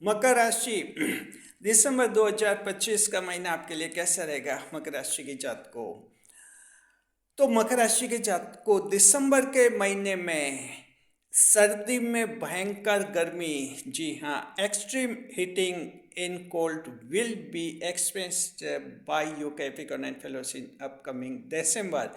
मकर राशि दिसंबर 2025 का महीना आपके लिए कैसा रहेगा मकर राशि की जात को। तो मकर राशि के जात को दिसंबर के महीने में सर्दी में भयंकर गर्मी, जी हाँ, extreme heating in cold will be experienced by you Capricorn and fellows in upcoming December.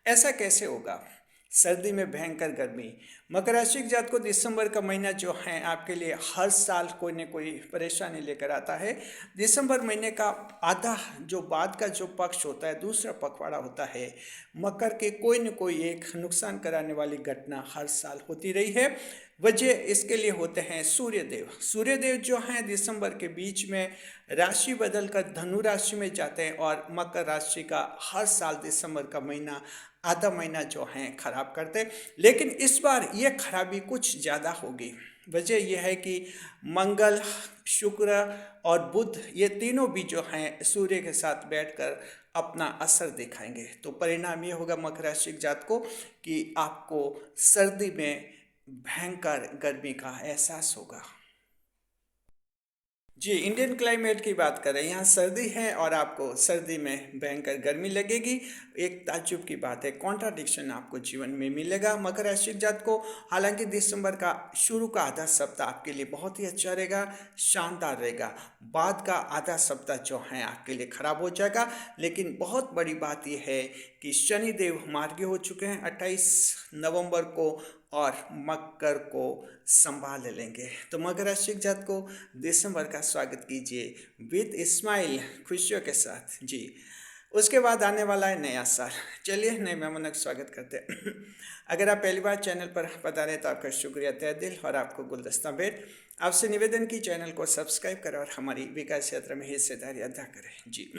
ऐसा कैसे होगा? सर्दी में भयंकर गर्मी। मकर राशि के जात को दिसंबर का महीना जो है आपके लिए हर साल कोई न कोई परेशानी लेकर आता है। दिसंबर महीने का आधा जो बाद का जो पक्ष होता है, दूसरा पखवाड़ा होता है, मकर के कोई न कोई एक नुकसान कराने वाली घटना हर साल होती रही है। वजह इसके लिए होते हैं सूर्यदेव। सूर्यदेव जो हैं दिसंबर के बीच में राशि बदल कर धनु राशि में जाते हैं और मकर राशि का हर साल दिसंबर का महीना आधा महीना जो है खराब करते हैं। लेकिन इस बार ये खराबी कुछ ज़्यादा होगी। वजह यह है कि मंगल, शुक्र और बुध ये तीनों भी जो हैं सूर्य के साथ बैठकर अपना असर दिखाएंगे। तो परिणाम ये होगा मकर राशि जात को कि आपको सर्दी में भयंकर गर्मी का एहसास होगा। जी, इंडियन क्लाइमेट की बात करें, यहाँ सर्दी है और आपको सर्दी में भयंकर गर्मी लगेगी। एक ताज्जुब की बात है, कॉन्ट्राडिक्शन आपको जीवन में मिलेगा मकर राशि जात को। हालांकि दिसंबर का शुरू का आधा सप्ताह आपके लिए बहुत ही अच्छा रहेगा, शानदार रहेगा। बाद का आधा सप्ताह जो है आपके लिए खराब हो जाएगा। लेकिन बहुत बड़ी बात यह है कि शनिदेव मार्गी हो चुके हैं 28 नवंबर को और मकर को संभाल लेंगे। तो मकर राशि जात को दिसंबर का स्वागत कीजिए विद स्माइल, खुशियों के साथ जी। उसके बाद आने वाला है नया साल। चलिए नए मेहमानों का स्वागत करते हैं। अगर आप पहली बार चैनल पर पधारे तो आपका शुक्रिया तहे दिल और आपको गुलदस्ता भेंट। आपसे निवेदन की चैनल को सब्सक्राइब करें और हमारी विकास यात्रा में हिस्सेदारी अदा करें जी।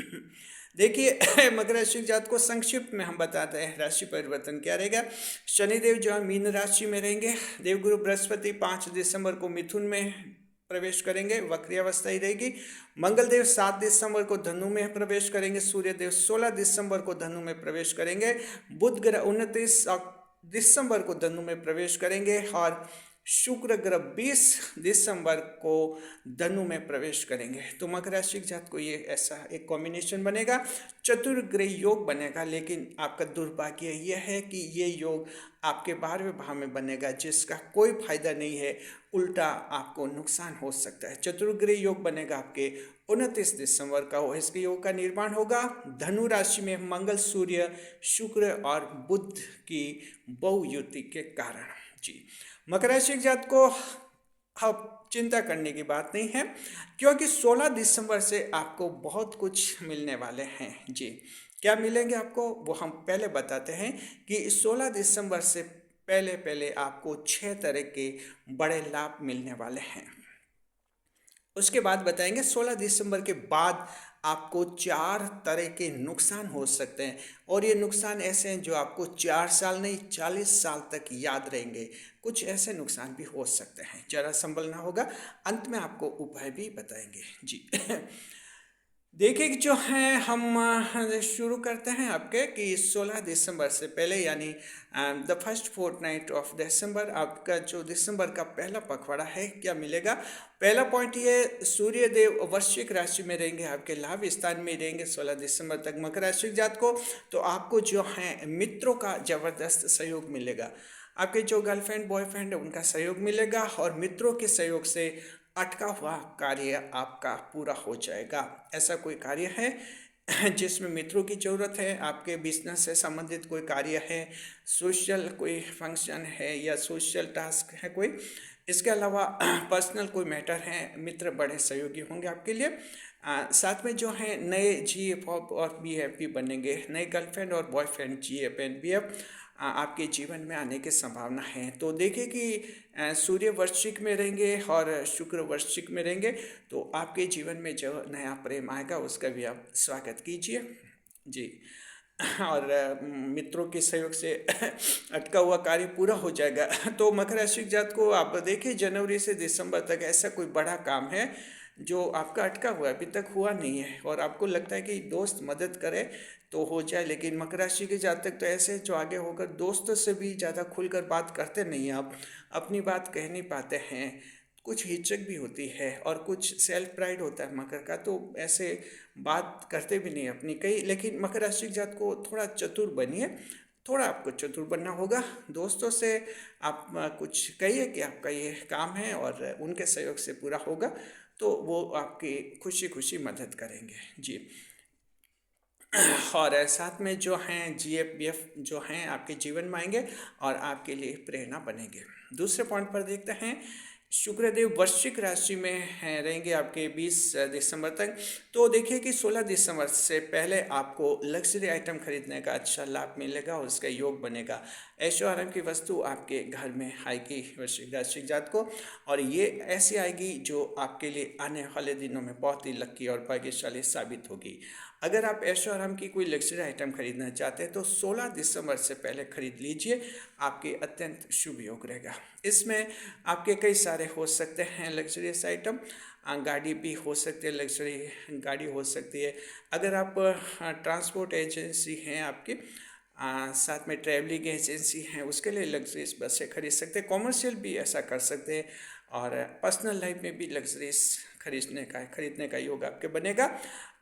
देखिए मकर राशि जात को संक्षिप्त में हम बताते हैं राशि परिवर्तन क्या रहेगा। शनिदेव जो है मीन राशि में रहेंगे। देवगुरु बृहस्पति 5 दिसंबर को मिथुन में प्रवेश करेंगे, वक्री अवस्था ही रहेगी। मंगलदेव 7 दिसंबर को धनु में प्रवेश करेंगे। सूर्यदेव 16 दिसंबर को धनु में प्रवेश करेंगे। बुध ग्रह 29 दिसंबर को धनु में प्रवेश करेंगे और शुक्र ग्रह 20 दिसंबर को धनु में प्रवेश करेंगे। तो मकर राशि जात को ये ऐसा एक कॉम्बिनेशन बनेगा, चतुर्ग्रह योग बनेगा। लेकिन आपका दुर्भाग्य यह है कि ये योग आपके 12वें भाव में बनेगा, जिसका कोई फायदा नहीं है, उल्टा आपको नुकसान हो सकता है। चतुर्ग्रह योग बनेगा आपके 29 दिसंबर का हो। इसके योग का निर्माण होगा धनु राशि में मंगल, सूर्य, शुक्र और बुध की बहुयुति के कारण जी। मकर राशि जात को अब चिंता करने की बात नहीं है, क्योंकि 16 दिसंबर से आपको बहुत कुछ मिलने वाले हैं जी। क्या मिलेंगे आपको वो हम पहले बताते हैं कि 16 दिसंबर से पहले पहले आपको 6 तरह के बड़े लाभ मिलने वाले हैं। उसके बाद बताएंगे 16 दिसंबर के बाद आपको 4 तरह के नुकसान हो सकते हैं, और ये नुकसान ऐसे हैं जो आपको 4 साल नहीं 40 साल तक याद रहेंगे। कुछ ऐसे नुकसान भी हो सकते हैं, जरा संभलना होगा। अंत में आपको उपाय भी बताएंगे जी। देखिए जो है हम शुरू करते हैं आपके कि 16 दिसंबर से पहले, यानी the first fortnight of December, आपका जो दिसंबर का पहला पखवाड़ा है, क्या मिलेगा। पहला पॉइंट ये, सूर्यदेव वृश्चिक राशि में रहेंगे, आपके लाभ स्थान में रहेंगे 16 दिसंबर तक मकर राशि जात को। तो आपको जो है मित्रों का जबरदस्त सहयोग मिलेगा। आपके जो गर्लफ्रेंड बॉयफ्रेंड है उनका सहयोग मिलेगा, और मित्रों के सहयोग से अटका हुआ कार्य आपका पूरा हो जाएगा। ऐसा कोई कार्य है जिसमें मित्रों की ज़रूरत है, आपके बिजनेस से संबंधित कोई कार्य है, सोशल कोई फंक्शन है या सोशल टास्क है कोई, इसके अलावा पर्सनल कोई मैटर है, मित्र बड़े सहयोगी होंगे आपके लिए। साथ में जो है नए GF और BF भी बनेंगे, नए गर्लफ्रेंड और बॉयफ्रेंड GF एंड BF आपके जीवन में आने की संभावना है। तो देखिए कि सूर्य वृश्चिक में रहेंगे और शुक्र वृश्चिक में रहेंगे, तो आपके जीवन में जो नया प्रेम आएगा उसका भी आप स्वागत कीजिए जी। और मित्रों के सहयोग से अटका हुआ कार्य पूरा हो जाएगा। तो मकर राशि जात को आप देखिए जनवरी से दिसंबर तक ऐसा कोई बड़ा काम है जो आपका अटका हुआ है, अभी तक हुआ नहीं है, और आपको लगता है कि दोस्त मदद करे तो हो जाए। लेकिन मकर राशि के जातक तो ऐसे जो आगे होकर दोस्तों से भी ज़्यादा खुलकर बात करते नहीं हैं, आप अपनी बात कह नहीं पाते हैं। कुछ हिचक भी होती है और कुछ सेल्फ प्राइड होता है मकर का, तो ऐसे बात करते भी नहीं अपनी कई। लेकिन मकर राशि के जात को थोड़ा चतुर बनिए, थोड़ा आपको चतुर बनना होगा। दोस्तों से आप कुछ कहिए कि आपका ये काम है और उनके सहयोग से पूरा होगा, तो वो आपकी खुशी खुशी मदद करेंगे जी। और साथ में जो हैं GF जो हैं आपके जीवन में आएंगे और आपके लिए प्रेरणा बनेंगे। दूसरे पॉइंट पर देखते हैं, शुक्रदेव वृश्चिक राशि में हैं रहेंगे आपके 20 दिसंबर तक। तो देखिए कि 16 दिसंबर से पहले आपको लग्जरी आइटम खरीदने का अच्छा लाभ मिलेगा और उसका योग बनेगा। ऐशो आराम की वस्तु आपके घर में आएगी वृश्चिक राशि जात को, और ये ऐसी आएगी जो आपके लिए आने वाले दिनों में बहुत ही लकी और भाग्यशाली साबित होगी। अगर आप ऐशो आराम की कोई लग्जरी आइटम खरीदना चाहते हैं तो 16 दिसंबर से पहले खरीद लीजिए, आपके अत्यंत शुभ योग रहेगा। इसमें आपके कई सारे हो सकते हैं लग्जरियस आइटम, गाड़ी भी हो सकती है, लग्जरी गाड़ी हो सकती है। अगर आप ट्रांसपोर्ट एजेंसी हैं आपकी, साथ में ट्रैवलिंग एजेंसी हैं, उसके लिए लग्जरीज बसें खरीद सकते हैं। कॉमर्शियल भी ऐसा कर सकते हैं, और पर्सनल लाइफ में भी लग्जरीज खरीदने का योग आपके बनेगा।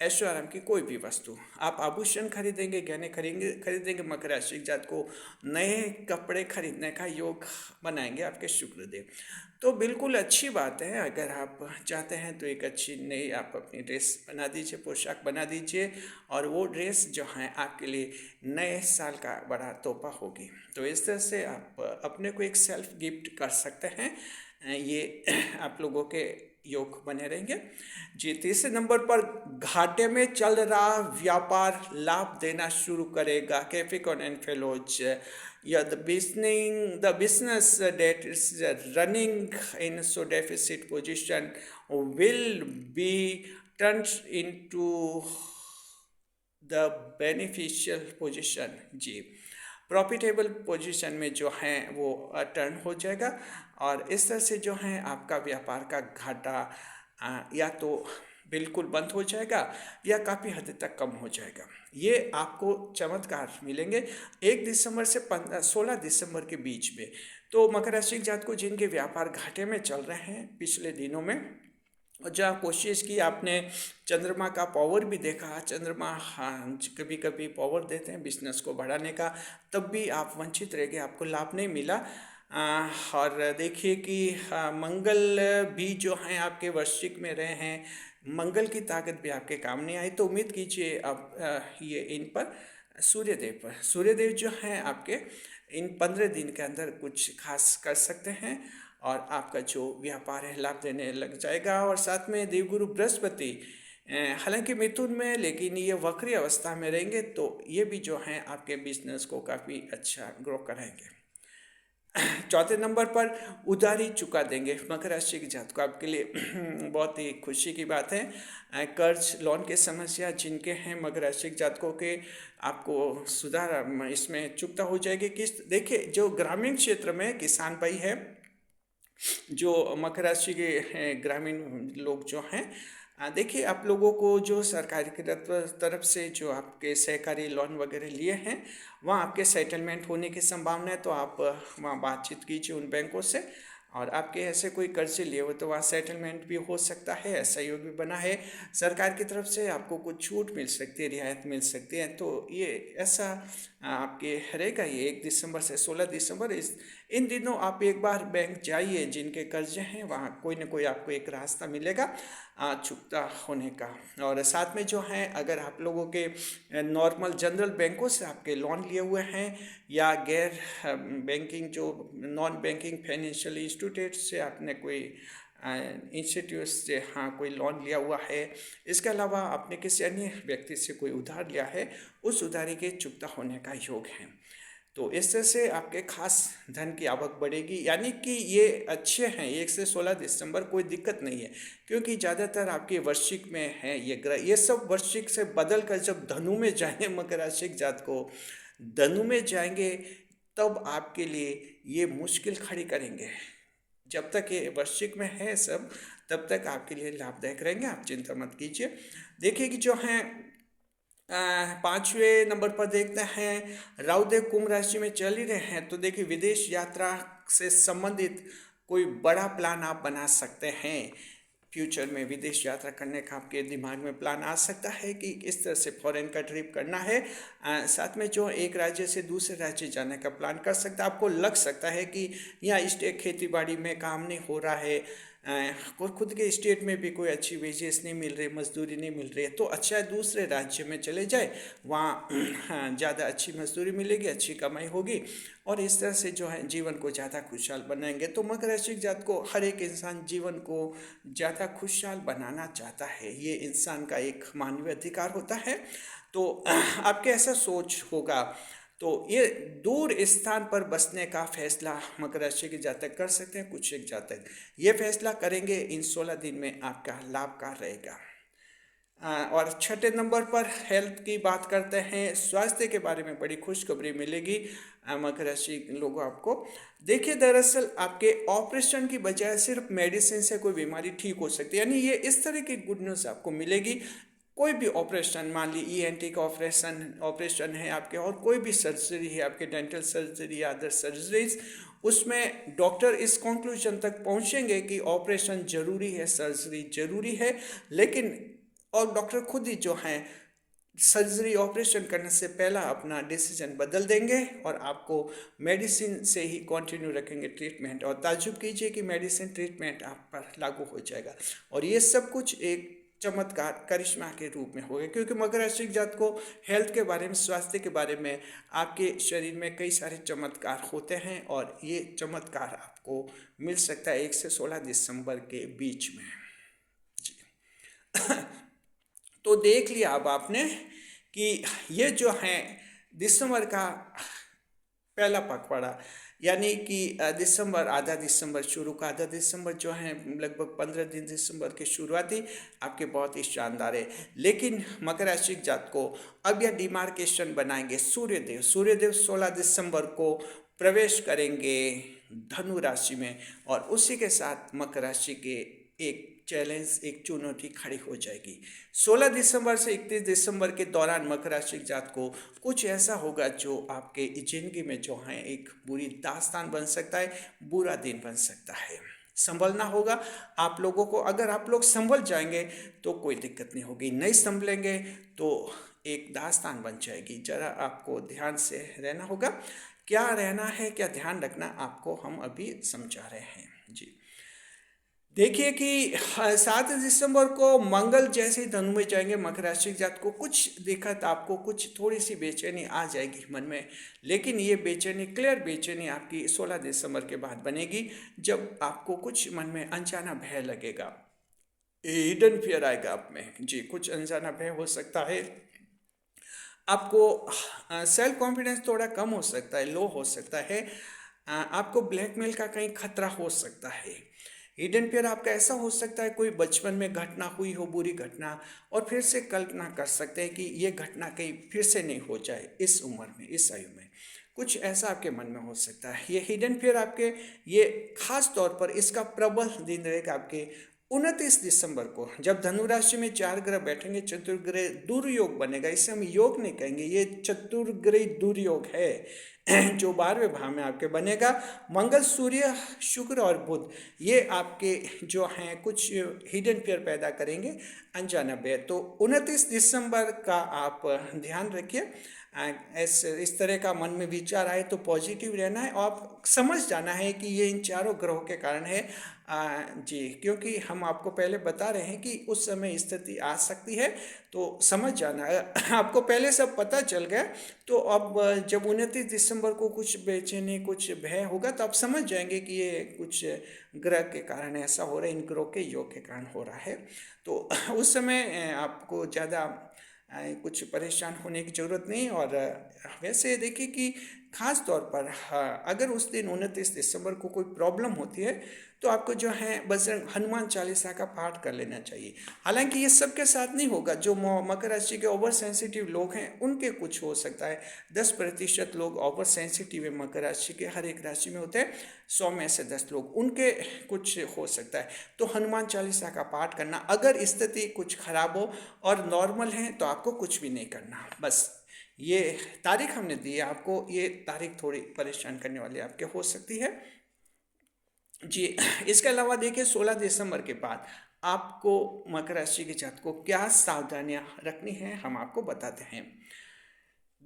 ऐशो आराम की कोई भी वस्तु, आप आभूषण खरीदेंगे, गहने खरीदेंगे, मकर राशि जात को नए कपड़े खरीदने का योग बनाएंगे आपके शुक्रदेव। तो बिल्कुल अच्छी बात है। अगर आप चाहते हैं तो एक अच्छी नई आप अपनी ड्रेस बना दीजिए, पोशाक बना दीजिए, और वो ड्रेस जो है आपके लिए नए साल का बड़ा तोहफा होगी। तो इस तरह से आप अपने को एक सेल्फ गिफ्ट कर सकते हैं। ये आप लोगों के योग बने रहेंगे जी। तीसरे नंबर पर, घाटे में चल रहा व्यापार लाभ देना शुरू करेगा। कैप्रिकॉर्न एंड फेलोज, या the business that is running in so deficit position will be turned into the beneficial position जी। प्रॉफिटेबल पोजीशन में जो है वो टर्न हो जाएगा, और इस तरह से जो है आपका व्यापार का घाटा या तो बिल्कुल बंद हो जाएगा या काफ़ी हद तक कम हो जाएगा। ये आपको चमत्कार मिलेंगे 1 दिसंबर से 16 दिसंबर के बीच में। तो मकर राशि जात को जिनके व्यापार घाटे में चल रहे हैं पिछले दिनों में, और जहाँ कोशिश की आपने, चंद्रमा का पावर भी देखा, चंद्रमा हाँ कभी कभी पावर देते हैं बिजनेस को बढ़ाने का, तब भी आप वंचित रह गए, आपको लाभ नहीं मिला। और देखिए कि मंगल भी जो हैं आपके वृश्चिक में रहे हैं, मंगल की ताकत भी आपके काम नहीं आई। तो उम्मीद कीजिए अब ये इन पर सूर्यदेव जो हैं आपके इन 15 दिन के अंदर कुछ खास कर सकते हैं, और आपका जो व्यापार है लाभ देने लग जाएगा। और साथ में देवगुरु बृहस्पति हालांकि मिथुन में, लेकिन ये वक्री अवस्था में रहेंगे, तो ये भी जो हैं आपके बिजनेस को काफ़ी अच्छा ग्रो कराएंगे। चौथे नंबर पर, उधारी चुका देंगे मकर राशि की जात को, आपके लिए बहुत ही खुशी की बात है। कर्ज लोन के समस्या जिनके हैं मकर राशि की जातकों के, आपको सुधार इसमें चुकता हो जाएगी किस्त। देखिए जो ग्रामीण क्षेत्र में किसान भाई है, जो मकर राशि के ग्रामीण लोग जो हैं, देखिए आप लोगों को जो सरकारी की तरफ से जो आपके सहकारी लोन वगैरह लिए हैं, वहाँ आपके सेटलमेंट होने की संभावना है। तो आप वहाँ बातचीत कीजिए उन बैंकों से, और आपके ऐसे कोई कर्जे लिए हो तो वहाँ सेटलमेंट भी हो सकता है, ऐसा योग भी बना है। सरकार की तरफ से आपको कुछ छूट मिल सकती है, रियायत मिल सकती है। तो ये ऐसा आपके रहेगा ये 1 दिसंबर से 16 दिसंबर, इन दिनों आप एक बार बैंक जाइए, जिनके कर्जे हैं वहाँ कोई ना कोई आपको एक रास्ता मिलेगा चुकता होने का। और साथ में जो है, अगर आप लोगों के नॉर्मल जनरल बैंकों से आपके लोन लिए हुए हैं, या गैर बैंकिंग जो नॉन बैंकिंग फाइनेंशियल इंस्टीट्यूट से आपने कोई इंस्टीट्यूट से कोई लोन लिया हुआ है, इसके अलावा आपने किसी अन्य व्यक्ति से कोई उधार लिया है, उस उधारी के चुकता होने का योग है। तो इस तरह से आपके खास धन की आवक बढ़ेगी, यानी कि ये अच्छे हैं 1 से 16 दिसंबर, कोई दिक्कत नहीं है, क्योंकि ज़्यादातर आपके वृश्चिक में है ये ग्रह। ये सब वृश्चिक से बदल कर जब धनु में जाएंगे, मकर राशि जात को धनु में जाएंगे, तब आपके लिए ये मुश्किल खड़ी करेंगे। जब तक ये वृश्चिक में है सब, तब तक आपके लिए लाभदायक रहेंगे, आप चिंता मत कीजिए। देखिए कि जो हैं 5वें नंबर पर देखते हैं, राहुदेव कुंभ राशि में चल ही रहे हैं। तो देखिए विदेश यात्रा से संबंधित कोई बड़ा प्लान आप बना सकते हैं। फ्यूचर में विदेश यात्रा करने का आपके दिमाग में प्लान आ सकता है कि इस तरह से फॉरेन का ट्रिप करना है। साथ में जो एक राज्य से दूसरे राज्य जाने का प्लान कर सकता है। आपको लग सकता है कि यहाँ स्टेट खेती बाड़ी में काम नहीं हो रहा है, और खुद के स्टेट में भी कोई अच्छी वेजेस नहीं मिल रही, मजदूरी नहीं मिल रही है, तो अच्छा है दूसरे राज्य में चले जाए, वहाँ ज़्यादा अच्छी मजदूरी मिलेगी, अच्छी कमाई होगी, और इस तरह से जो है जीवन को ज़्यादा खुशहाल बनाएंगे। तो मकर राशि जात को हर एक इंसान जीवन को ज़्यादा खुशहाल बनाना चाहता है, ये इंसान का एक मानवीय अधिकार होता है। तो आपके ऐसा सोच होगा, तो ये दूर स्थान पर बसने का फैसला मकर राशि के जातक कर सकते हैं। कुछ एक जातक ये फैसला करेंगे, इन 16 दिन में आपका लाभकार रहेगा। और छठे नंबर पर हेल्थ की बात करते हैं। स्वास्थ्य के बारे में बड़ी खुशखबरी मिलेगी मकर राशि लोगों आपको। देखिए, दरअसल आपके ऑपरेशन की बजाय सिर्फ मेडिसिन से कोई बीमारी ठीक हो सकती है, यानी ये इस तरह की गुड न्यूज़ आपको मिलेगी। कोई भी ऑपरेशन, मान ली ईएनटी का ऑपरेशन है आपके, और कोई भी सर्जरी है आपके, डेंटल सर्जरी या अदर सर्जरीज, उसमें डॉक्टर इस कंक्लूजन तक पहुंचेंगे कि ऑपरेशन जरूरी है, सर्जरी जरूरी है, लेकिन और डॉक्टर खुद ही जो हैं सर्जरी ऑपरेशन करने से पहला अपना डिसीजन बदल देंगे और आपको मेडिसिन से ही कंटिन्यू रखेंगे ट्रीटमेंट। और ताज्जुब कीजिए कि मेडिसिन ट्रीटमेंट आप पर लागू हो जाएगा, और ये सब कुछ एक चमत्कार, करिश्मा के रूप में होगा, क्योंकि मकर राशि जात को हेल्थ के बारे में, स्वास्थ्य के बारे में, आपके शरीर में कई सारे चमत्कार होते हैं, और ये चमत्कार आपको मिल सकता है 1 से 16 दिसंबर के बीच में। जी तो देख लिया अब आपने कि ये जो है दिसंबर का पहला पखवाड़ा, यानी कि दिसंबर, आधा दिसंबर शुरू का आधा दिसंबर जो है, लगभग 15 दिन दिसंबर की शुरुआती आपके बहुत ही शानदार है। लेकिन मकर राशि जात को अब यह डिमार्केशन बनाएंगे सूर्यदेव। सूर्यदेव 16 दिसंबर को प्रवेश करेंगे धनु राशि में, और उसी के साथ मकर राशि के एक चैलेंज, एक चुनौती खड़ी हो जाएगी। 16 दिसंबर से 31 दिसंबर के दौरान मकर राशि जात को कुछ ऐसा होगा जो आपके जिंदगी में जो है एक बुरी दास्तान बन सकता है, बुरा दिन बन सकता है। संभलना होगा आप लोगों को। अगर आप लोग संभल जाएंगे तो कोई दिक्कत नहीं होगी, नहीं संभलेंगे तो एक दास्तान बन जाएगी। जरा आपको ध्यान से रहना होगा। क्या रहना है, क्या ध्यान रखना, आपको हम अभी समझा रहे हैं। जी देखिए कि 7 दिसंबर को मंगल जैसे धनु में जाएंगे, मकर राशि जात को कुछ दिक्कत, आपको कुछ थोड़ी सी बेचैनी आ जाएगी मन में, लेकिन ये बेचैनी, क्लियर बेचैनी आपकी 16 दिसंबर के बाद बनेगी, जब आपको कुछ मन में अनजाना भय लगेगा, हिडन फियर आएगा आप में। जी कुछ अनजाना भय हो सकता है, आपको सेल्फ कॉन्फिडेंस थोड़ा कम हो सकता है, लो हो सकता है, आपको ब्लैकमेल का कहीं खतरा हो सकता है। हिडन फियर आपका ऐसा हो सकता है, कोई बचपन में घटना हुई हो, बुरी घटना, और फिर से कल्पना कर सकते हैं कि ये घटना कहीं फिर से नहीं हो जाए इस उम्र में, इस आयु में, कुछ ऐसा आपके मन में हो सकता है। ये हिडन फियर आपके, ये खास तौर पर इसका प्रबल दिन रहेगा आपके 29 दिसंबर को, जब धनु राशि में 4 ग्रह बैठेंगे, चतुर्ग्रह दुर्योग बनेगा। इसे हम योग नहीं कहेंगे, ये चतुर्ग्रह दुर्योग है जो 12वें भाव में आपके बनेगा। मंगल, सूर्य, शुक्र और बुध, ये आपके जो हैं कुछ हिडन फियर पैदा करेंगे, अनजाना भय। तो 29 दिसंबर का आप ध्यान रखिए। इस तरह का मन में विचार आए तो पॉजिटिव रहना है, और समझ जाना है कि ये इन चारों ग्रहों के कारण है। जी क्योंकि हम आपको पहले बता रहे हैं कि उस समय स्थिति आ सकती है, तो समझ जाना है। आपको पहले सब पता चल गया, तो अब जब 29 दिसंबर को कुछ बेचैनी, कुछ भय होगा, तो आप समझ जाएंगे कि ये कुछ ग्रह के कारण ऐसा हो रहा है, इन ग्रहों के योग के कारण हो रहा है। तो उस समय आपको ज़्यादा कुछ परेशान होने की ज़रूरत नहीं। और वैसे देखिए कि ख़ास तौर पर अगर उस दिन 29 दिसंबर को कोई प्रॉब्लम होती है, तो आपको जो है बजरंग हनुमान चालीसा का पाठ कर लेना चाहिए। हालांकि ये सबके साथ नहीं होगा, जो मकर राशि के ओवर सेंसिटिव लोग हैं उनके कुछ हो सकता है। 10% लोग ओवर सेंसिटिव है मकर राशि के, हर एक राशि में होते हैं, 100 में से 10 लोग, उनके कुछ हो सकता है। तो हनुमान चालीसा का पाठ करना, अगर स्थिति कुछ खराब हो और नॉर्मल है तो आपको कुछ भी नहीं करना। बस ये तारीख हमने दी है आपको, ये तारीख थोड़ी परेशान करने वाली आपके हो सकती है। जी। इसके अलावा देखिए 16 दिसंबर के बाद आपको मकर राशि के जातक को क्या सावधानियां रखनी है हम आपको बताते हैं।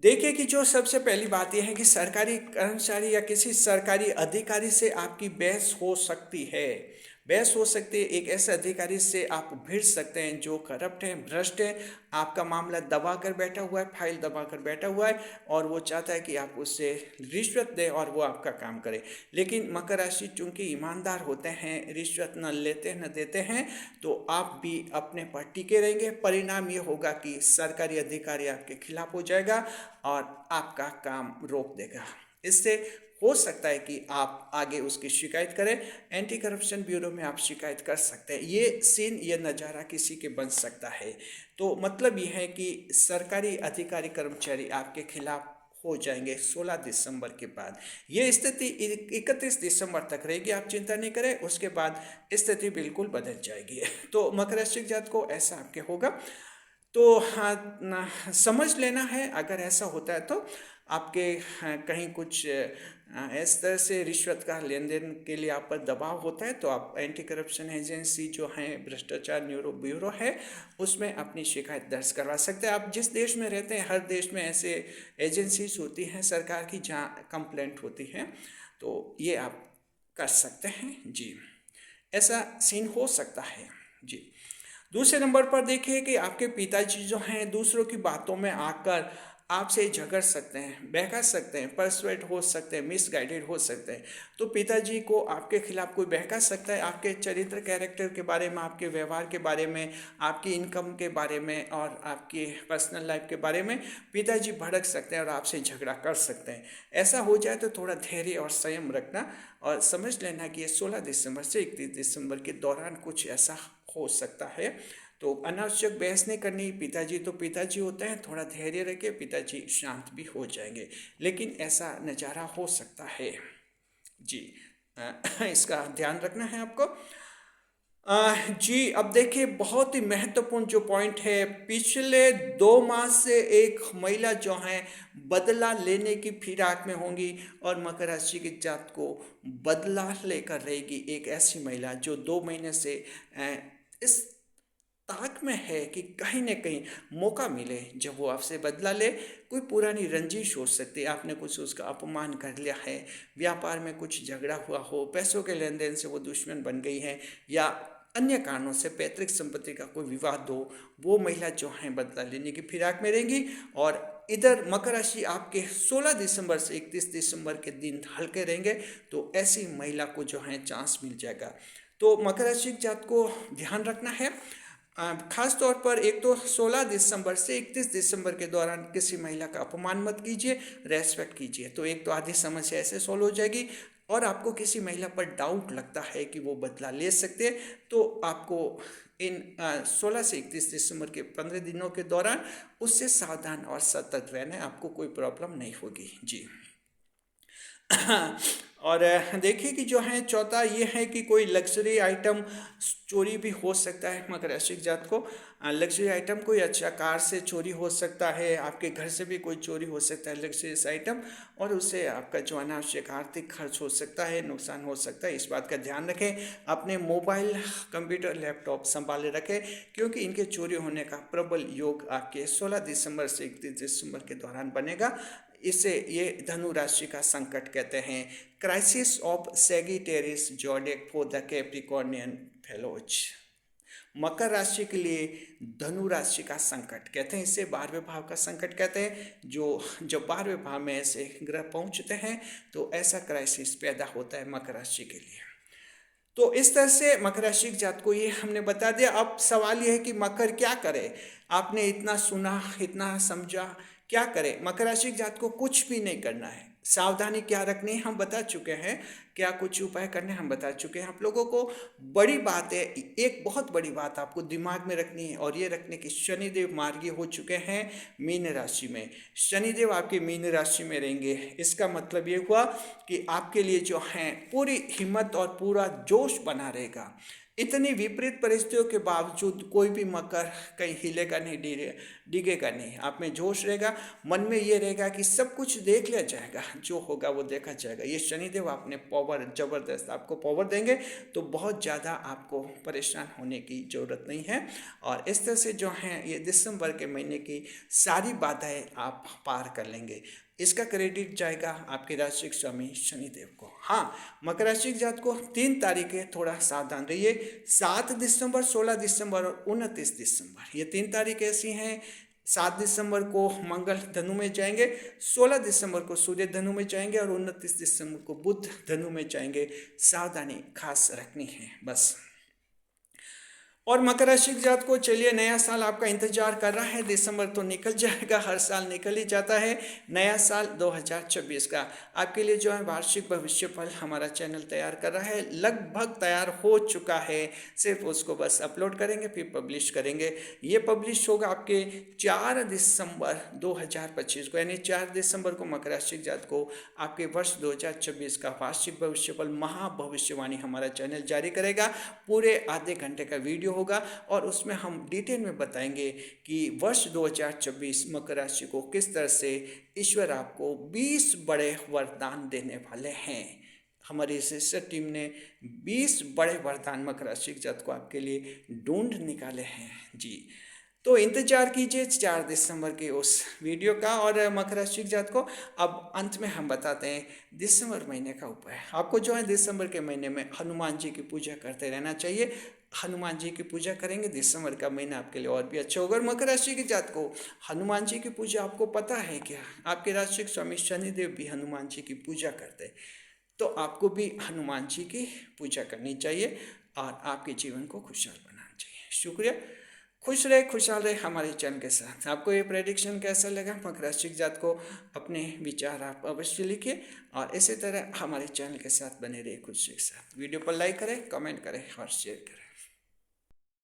देखिए कि जो सबसे पहली बात यह है कि सरकारी कर्मचारी या किसी सरकारी अधिकारी से आपकी बहस हो सकती है। बहस हो सकती है, एक ऐसे अधिकारी से आप भिड़ सकते हैं जो करप्ट है, भ्रष्ट है, आपका मामला दबा कर बैठा हुआ है, फाइल दबा कर बैठा हुआ है और वो चाहता है कि आप उससे रिश्वत दें और वो आपका काम करे। लेकिन मकर राशि चूंकि ईमानदार होते हैं, रिश्वत न लेते न देते हैं, तो आप भी अपने पर टिके रहेंगे। परिणाम ये होगा कि सरकारी अधिकारी आपके खिलाफ हो जाएगा और आपका काम रोक देगा। इससे हो सकता है कि आप आगे उसकी शिकायत करें। एंटी करप्शन ब्यूरो में आप शिकायत कर सकते हैं। ये सीन, ये नज़ारा किसी के बन सकता है। तो मतलब ये है कि सरकारी अधिकारी कर्मचारी आपके खिलाफ हो जाएंगे 16 दिसंबर के बाद। ये स्थिति 31 दिसंबर तक रहेगी, आप चिंता नहीं करें, उसके बाद स्थिति बिल्कुल बदल जाएगी। तो मकर राशि जात को ऐसा आपके होगा। तो हाँ, समझ लेना है अगर ऐसा होता है तो आपके कहीं कुछ इस तरह से रिश्वत का लेन देन के लिए आप पर दबाव होता है तो आप एंटी करप्शन एजेंसी जो है, भ्रष्टाचार न्यूरो ब्यूरो है, उसमें अपनी शिकायत दर्ज करवा सकते हैं। आप जिस देश में रहते हैं हर देश में ऐसे एजेंसीज होती हैं सरकार की जहाँ कंप्लेंट होती है, तो ये आप कर सकते हैं। जी, ऐसा सीन हो सकता है। जी। दूसरे नंबर पर देखिए कि आपके पिताजी जो हैं दूसरों की बातों में आकर आपसे झगड़ सकते हैं, बहका सकते हैं, परसुएट हो सकते हैं, मिसगाइडेड हो सकते हैं। तो पिताजी को आपके खिलाफ कोई बहका सकता है, आपके चरित्र कैरेक्टर के बारे में, आपके व्यवहार के बारे में, आपकी इनकम के बारे में और आपकी पर्सनल लाइफ के बारे में पिताजी भड़क सकते हैं और आपसे झगड़ा कर सकते हैं। ऐसा हो जाए तो थोड़ा धैर्य और संयम रखना और समझ लेना कि ये 16 दिसंबर से 31 दिसंबर के दौरान कुछ ऐसा हो सकता है। तो अनावश्यक बहस नहीं करनी। पिताजी तो पिताजी होते हैं, थोड़ा धैर्य रखिए, पिताजी शांत भी हो जाएंगे। लेकिन ऐसा नज़ारा हो सकता है। जी। इसका ध्यान रखना है आपको। जी, अब देखिए बहुत ही महत्वपूर्ण जो पॉइंट है, पिछले 2 माह से एक महिला जो है बदला लेने की फिराक में होंगी और मकर राशि के जात को बदला लेकर रहेगी। एक ऐसी महिला जो 2 महीने से इस ताक में है कि कहीं ना कहीं मौका मिले जब वो आपसे बदला ले। कोई पुरानी रंजिश हो सकती है, आपने कुछ उसका अपमान कर लिया है, व्यापार में कुछ झगड़ा हुआ हो, पैसों के लेन देन से वो दुश्मन बन गई है, या अन्य कारणों से पैतृक संपत्ति का कोई विवाद हो, वो महिला जो है बदला लेने की फिराक में रहेंगी। और इधर मकर राशि आपके 16 दिसंबर से 31 दिसंबर के दिन हल्के रहेंगे, तो ऐसी महिला को जो है चांस मिल जाएगा। तो मकर राशि जात को ध्यान रखना है। खास तौर पर एक तो 16 दिसंबर से 31 दिसंबर के दौरान किसी महिला का अपमान मत कीजिए, रेस्पेक्ट कीजिए। तो एक तो आधी समस्या ऐसे सॉल्व हो जाएगी। और आपको किसी महिला पर डाउट लगता है कि वो बदला ले सकते हैं, तो आपको इन 16 से 31 दिसंबर के 15 दिनों के दौरान उससे सावधान और सतर्क रहना है, आपको कोई प्रॉब्लम नहीं होगी। जी। और देखिए कि जो है चौथा ये है कि कोई लग्जरी आइटम चोरी भी हो सकता है मकर राशि जात को। लग्जरी आइटम कोई अच्छा कार से चोरी हो सकता है, आपके घर से भी कोई चोरी हो सकता है लग्जरियस आइटम, और उससे आपका जो अनावश्यक आर्थिक खर्च हो सकता है, नुकसान हो सकता है। इस बात का ध्यान रखें। अपने मोबाइल, कंप्यूटर, लैपटॉप संभाले रखें, क्योंकि इनके चोरी होने का प्रबल योग आपके 16 दिसंबर से 31 दिसंबर के दौरान बनेगा। इसे ये धनु राशि का संकट कहते हैं। Crisis of Sagittarius zodiac for the Capricornian fellows. मकर राशि के लिए धनु राशि का संकट कहते हैं, इसे 12वें भाव का संकट कहते हैं। जो जब 12वें भाव में ऐसे ग्रह पहुंचते हैं तो ऐसा क्राइसिस पैदा होता है मकर राशि के लिए। तो इस तरह से मकर राशि के जात को ये हमने बता दिया। अब सवाल ये है कि मकर क्या करे। आपने इतना सुना, इतना समझा, क्या करे। मकर राशि के जात को कुछ भी नहीं करना है। सावधानी क्या रखनी है हम बता चुके हैं, क्या कुछ उपाय करने हम बता चुके हैं आप लोगों को। बड़ी बात है, एक बहुत बड़ी बात आपको दिमाग में रखनी है, और ये रखने की शनिदेव मार्गी हो चुके हैं मीन राशि में। शनिदेव आपके मीन राशि में रहेंगे, इसका मतलब ये हुआ कि आपके लिए जो है पूरी हिम्मत और पूरा जोश बना रहेगा। इतनी विपरीत परिस्थितियों के बावजूद कोई भी मकर कहीं हिलेगा नहीं, डिगेगा नहीं। आप में जोश रहेगा, मन में ये रहेगा कि सब कुछ देख लिया जाएगा, जो होगा वो देखा जाएगा। ये शनिदेव आपने पावर जबरदस्त आपको पावर देंगे, तो बहुत ज़्यादा आपको परेशान होने की ज़रूरत नहीं है। और इस तरह से जो हैं ये दिसंबर के महीने की सारी बाधाएं आप पार कर लेंगे। इसका क्रेडिट जाएगा आपके राशि स्वामी शनिदेव को। हाँ, मकर राशि जात को 3 तारीखें थोड़ा सावधान रहिए। 7 दिसंबर, 16 दिसंबर और 29 दिसंबर, ये 3 तारीख ऐसी हैं। 7 दिसंबर को मंगल धनु में जाएंगे, 16 दिसंबर को सूर्य धनु में जाएंगे और 29 दिसंबर को बुध धनु में जाएंगे। सावधानी खास रखनी है बस। और मकर राशि जात को चलिए, नया साल आपका इंतजार कर रहा है। दिसंबर तो निकल जाएगा, हर साल निकल ही जाता है। नया साल 2026 का आपके लिए जो है वार्षिक भविष्य फल हमारा चैनल तैयार कर रहा है, लगभग तैयार हो चुका है। सिर्फ उसको बस अपलोड करेंगे फिर पब्लिश करेंगे। ये पब्लिश होगा आपके 4 दिसंबर 2025 को, यानी 4 दिसंबर को मकर राशि जात को आपके वर्ष 2026 का वार्षिक भविष्य फल महाभविष्यवाणी हमारा चैनल जारी करेगा। पूरे आधे घंटे का वीडियो होगा और उसमें हम डिटेल में बताएंगे कि वर्ष 2026 मकर राशि को किस तरह से ईश्वर आपको 20 बड़े वरदान देने वाले हैं। हमारी रिसर्च टीम ने 20 बड़े वरदान मकर राशि जात को आपके लिए ढूंढ निकाले हैं जी। तो इंतजार कीजिए 4 दिसंबर के उस वीडियो का। और मकर राशि जात को अब अंत में हम बताते हैं दिसंबर महीने का उपाय। आपको जो है दिसंबर के महीने में हनुमान जी की पूजा करते रहना चाहिए। हनुमान जी की पूजा करेंगे, दिसंबर का महीना आपके लिए और भी अच्छा होगा। और मकर राशि की जात को हनुमान जी की पूजा आपको पता है क्या? आपके राशि स्वामी शनिदेव भी हनुमान जी की पूजा करते हैं, तो आपको भी हनुमान जी की पूजा करनी चाहिए और आपके जीवन को खुशहाल बनाना चाहिए। शुक्रिया, खुश रहे खुशहाल रहे हमारे चैनल के साथ। आपको ये प्रेडिक्शन कैसा लगा? मकर राशि जात को अपने विचार आप अवश्य लिखिए और इसी तरह हमारे चैनल के साथ बने रहिए खुशी के साथ। वीडियो पर लाइक करें, कमेंट करें और शेयर करें।